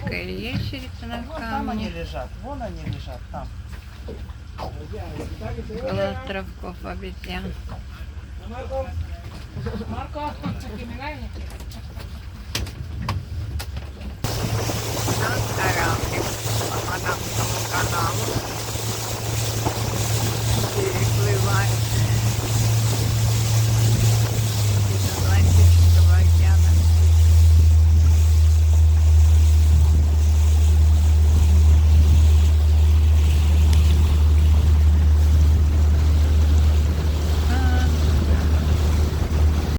маленькая ящерица на Вон там они камне. лежат, вон они лежат, там. Около островков обезьян. Марко, криминальник. На кораблик по Панамскому каналу.